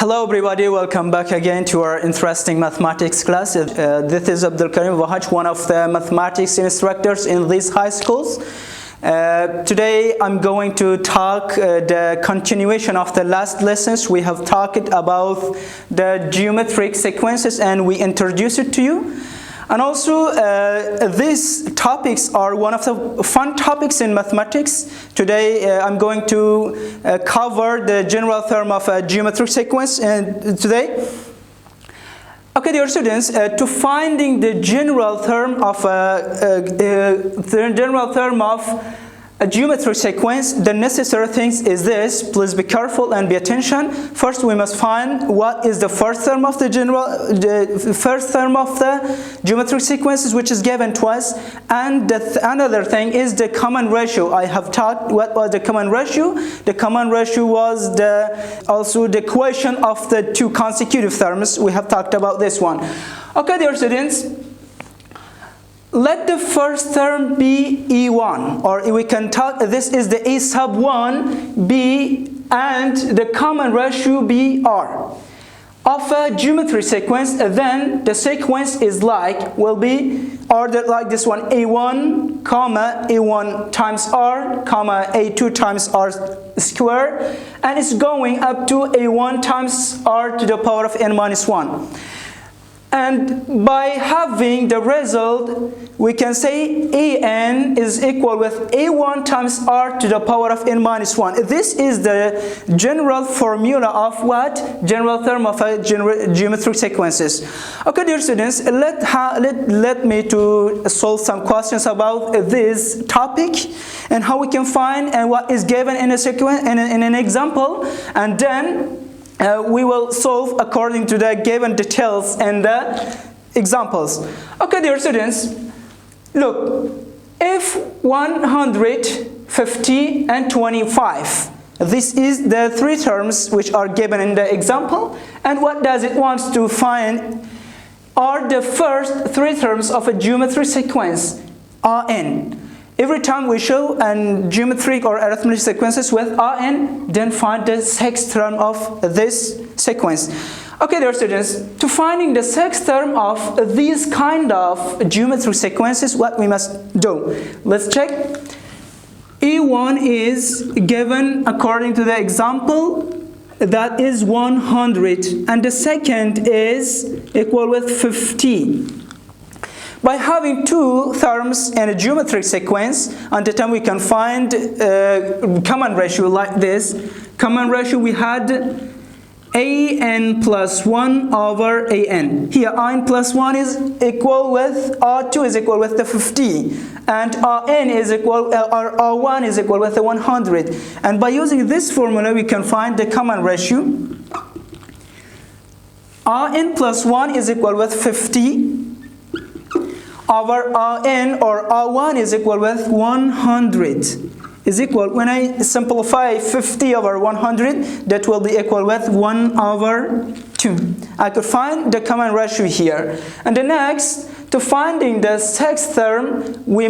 Hello everybody, welcome back again to our interesting mathematics class. This is Abdul Karim Wahaj, one of the mathematics instructors in these high schools. Today I'm going to talk the continuation of the last lessons. We have talked about the geometric sequences and we introduced it to you. And also these topics are one of the fun topics in mathematics. Today I'm going to cover the general term of a geometric sequence today. Okay, dear students, to finding the general term of a geometric sequence, the necessary things is this. Please be careful and be attention. First, we must find what is the first term of the geometric sequences, which is given to us, and another thing is the common ratio. I have talked what was the common ratio. The common ratio was also the equation of the two consecutive terms. We have talked about this one. Okay, dear students. Let the first term be E1, or we can talk, this is the E sub 1, B, and the common ratio be R. Of a geometry sequence, then the sequence is will be ordered like this one, A1, comma, A1 times R, comma, A2 times R squared, and it's going up to A1 times R to the power of n minus 1. And by having the result, we can say an is equal with a1 times r to the power of n minus 1. This is the general formula of what? General term of a geometric sequences. Okay, dear students, let me to solve some questions about this topic and how we can find and what is given in a sequence in an example, and then we will solve according to the given details and the examples. Okay, dear students, look, if 150 and 25, this is the three terms which are given in the example, and what does it want to find are the first three terms of a geometric sequence, Rn. Every time we show a geometric or arithmetic sequences with Rn, then find the sixth term of this sequence. Okay, dear students, to finding the sixth term of these kind of geometric sequences, what we must do? Let's check. E1 is given according to the example, that is 100, and the second is equal with 50. By having two terms in a geometric sequence, at the time we can find common ratio like this. Common ratio we had an plus 1 over an. Here n plus 1 is equal with r2 is equal with the 50, and rn is equal r1 is equal with the 100. And by using this formula we can find the common ratio. Rn plus 1 is equal with 50 over Rn, or R1 is equal with 100, is equal, when I simplify 50 over 100, that will be equal with 1 over 2. I could find the common ratio here. And the next, to finding the sixth term, I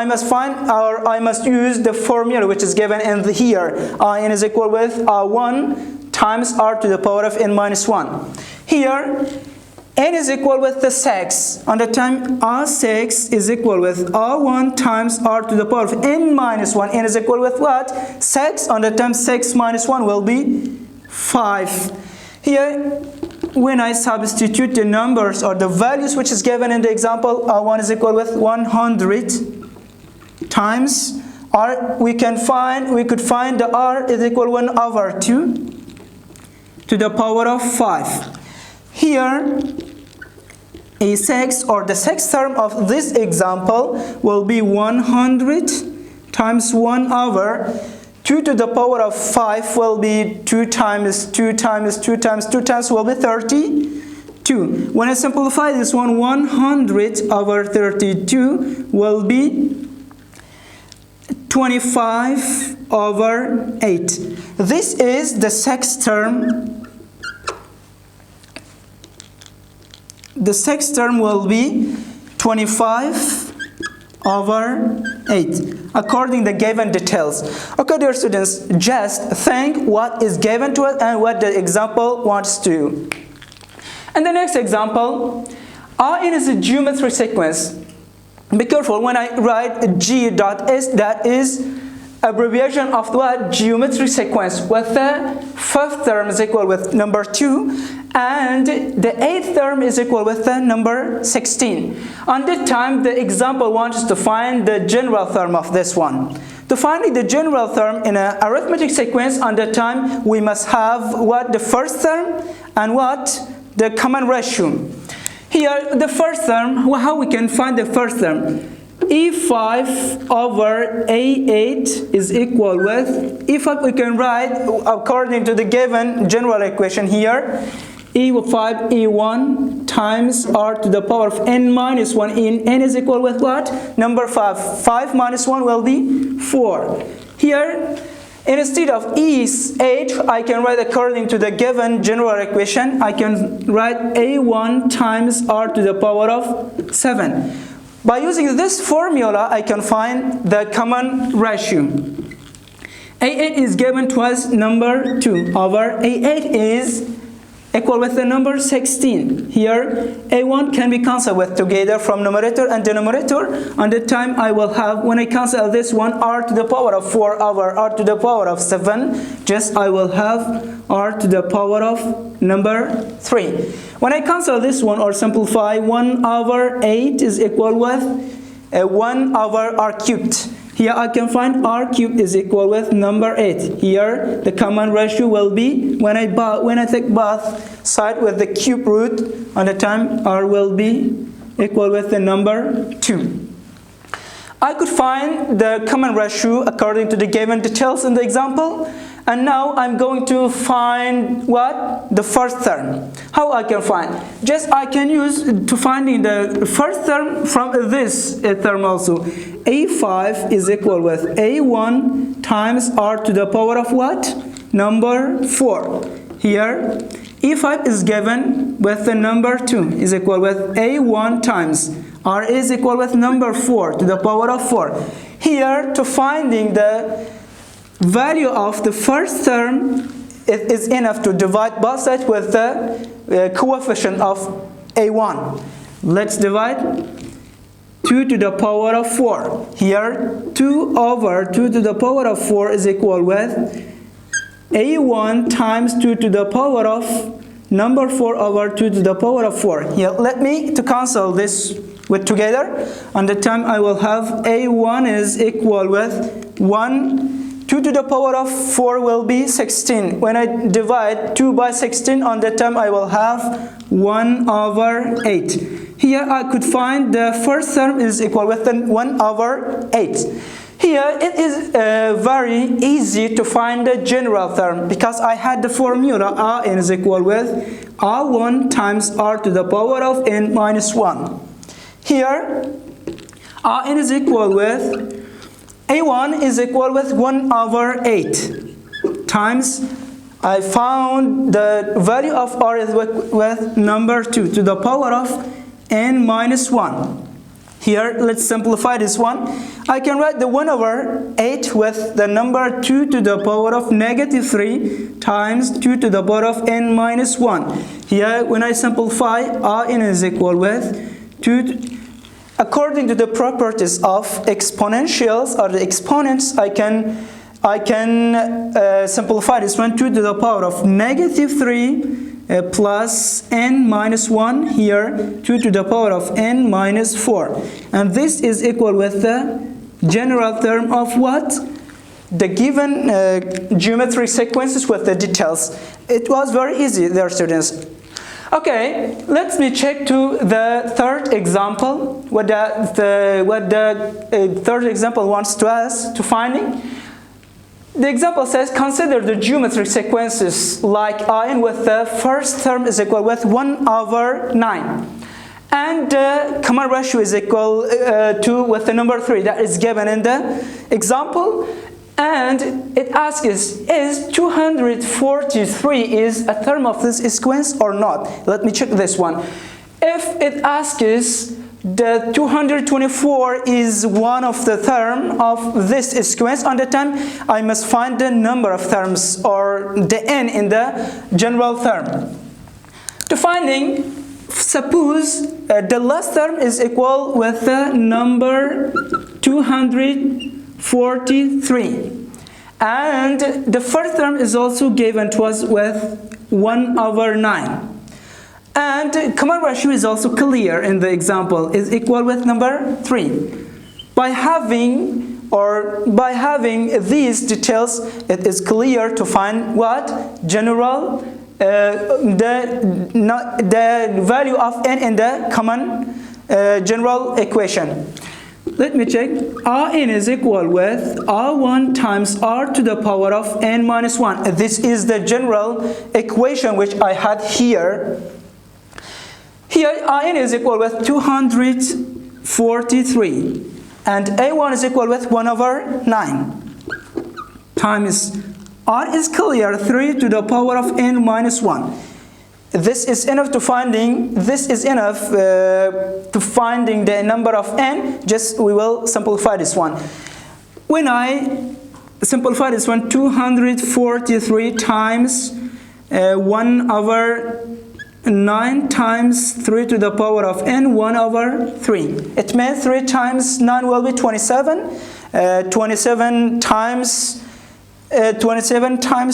must use the formula which is given in here. Rn is equal with R1 times R to the power of n minus 1. Here, n is equal with the 6. On the time R6 is equal with R1 times R to the power of n minus 1. N is equal with what? 6. On the time 6 minus 1 will be 5. Here, when I substitute the numbers or the values which is given in the example, R1 is equal with 100 times R. We could find the R is equal 1 over 2 to the power of 5. Here, A6, or the sixth term of this example, will be 100 times 1 over 2 to the power of 5 will be 2 times 2 times 2 times 2 times will be 32. When I simplify this one, 100 over 32 will be 25 over 8. This is the sixth term. The sixth term will be 25 over 8 according the given details. Okay, dear students, just think what is given to us and what the example wants to. And the next example, Rn is a geometry sequence. Be careful when I write G.S, that is abbreviation of what? Geometry sequence, with the fifth term is equal with number 2 and the eighth term is equal with the number 16. On this time, the example wants us to find the general term of this one. To find the general term in an arithmetic sequence, on the time we must have what? The first term and what? The common ratio. Here, the first term, how we can find the first term? E5 over A8 is equal with, E5 we can write according to the given general equation here, E5 E1 times R to the power of n minus 1, in n is equal with what? Number 5. 5 minus 1 will be 4. Here, instead of E8, I can write according to the given general equation, I can write A1 times R to the power of 7. By using this formula, I can find the common ratio. A8 is given to us number 2 over A8 is equal with the number 16. Here, A1 can be cancelled with together from numerator and denominator. On the time I will have, when I cancel this one, R to the power of 4 over R to the power of 7, just I will have R to the power of number 3. When I cancel this one or simplify, 1 over 8 is equal with 1 over R cubed. Here I can find R cubed is equal with number 8. Here the common ratio will be, when I take both side with the cube root, on the time R will be equal with the number 2. I could find the common ratio according to the given details in the example. And now I'm going to find what? The first term. How I can find? Just I can use to finding the first term from this term also. A5 is equal with A1 times R to the power of what? Number 4. Here, E5 is given with the number 2 is equal with A1 times R is equal with number 4 to the power of 4. Here, to finding the value of the first term, it is enough to divide both sides with the coefficient of A1. Let's divide 2 to the power of 4. Here, 2 over 2 to the power of 4 is equal with A1 times 2 to the power of number 4 over 2 to the power of 4. Here, let me to cancel this with together. On the time I will have A1 is equal with 1. 2 to the power of 4 will be 16. When I divide 2 by 16, on the time I will have 1 over 8. Here I could find the first term is equal with 1 over 8. Here it is very easy to find the general term because I had the formula Rn is equal with R1 times R to the power of n minus 1. Here Rn is equal with A1 is equal with 1 over 8 times, I found the value of R is with number 2 to the power of n minus 1. Here, let's simplify this one. I can write the 1 over 8 with the number 2 to the power of negative 3 times 2 to the power of n minus 1. Here, when I simplify, Rn is equal with 2 according to the properties of exponentials or the exponents, I can simplify this one. 2 to the power of negative 3 plus n minus 1. Here 2 to the power of n minus 4. And this is equal with the general term of what? The given geometry sequences with the details. It was very easy there, students. Okay, let me check to the third example. What the third example wants to us to finding. The example says, consider the geometric sequences like Rn with the first term is equal with 1 over 9. And the common ratio is equal to with the number 3 that is given in the example. And it asks is 243 is a term of this sequence or not? Let me check this one. If it asks the 224 is one of the term of this sequence. On the time I must find the number of terms or the n in the general term. To finding, suppose the last term is equal with the number 243, and the first term is also given to us with 1/9. And common ratio is also clear in the example, is equal with number 3. By having these details, it is clear to find what? General, the value of n in the common general equation. Let me check. Rn is equal with R1 times R to the power of n minus 1. This is the general equation which I had here. Here, Rn is equal with 243, and A1 is equal with 1/9 times R is clear, 3 to the power of n minus 1. This is enough to finding. This is enough to finding the number of n. Just we will simplify this one. When I simplify this one, 243 times 1/9 times 3 to the power of n, 1/3. It means 3 times 9 will be 27. 27 times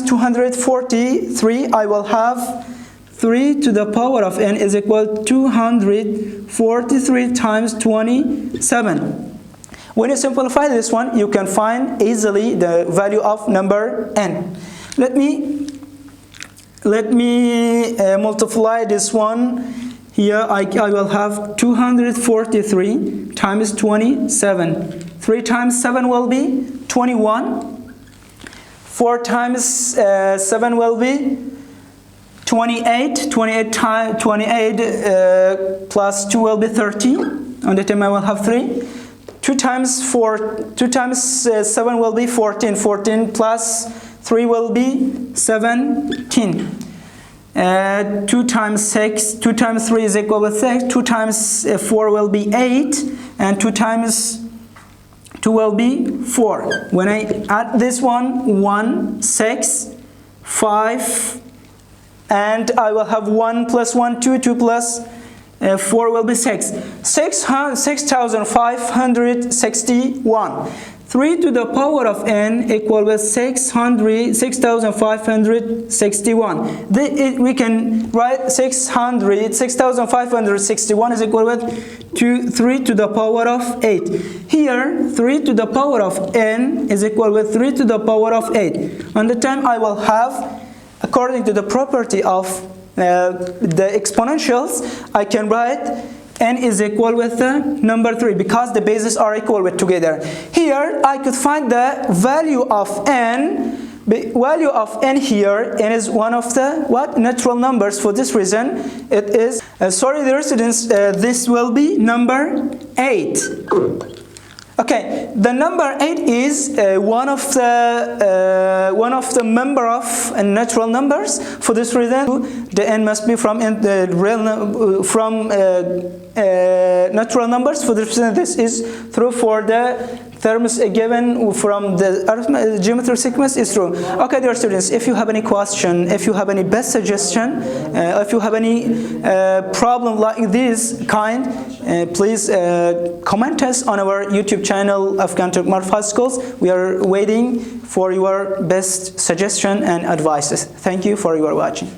243, I will have 3 to the power of n is equal to 243 times 27. When you simplify this one, you can find easily the value of number n. Let me multiply this one. Here I will have 243 times 27. 3 times 7 will be 21. 4 times 7 will be 28. 28 plus 2 will be 30. On the time I will have 3. 2 times 7 will be 14. 14 plus 3 will be 17. 2 times 6, 2 times 3 is equal to 6. 2 times 4 will be 8, and 2 times 2 will be 4. When I add this one, 1, 6, 5, and I will have 1 plus 1, 2, 2 plus 4 will be 6. 6,561. 3 to the power of n equal with 6,561. We can write 6,561 is equal with 3 to the power of 8. Here, 3 to the power of n is equal with 3 to the power of 8. On the time I will have, according to the property of the exponentials, I can write n is equal with the number 3 because the bases are equal with together. Here I could find the value of n. The value of n here, n is one of the natural numbers. For this reason, it is sorry, dear students, this will be number 8. Okay, the number 8 is one of the member of natural numbers. For this reason, the n must be from natural numbers. For this reason, this is true for the terms given from the geometry sequence is true. Okay, dear students, if you have any question, if you have any best suggestion, if you have any problem like this kind, please comment us on our YouTube channel, Afghan-Turk Maarif High Schools. We are waiting for your best suggestion and advices. Thank you for your watching.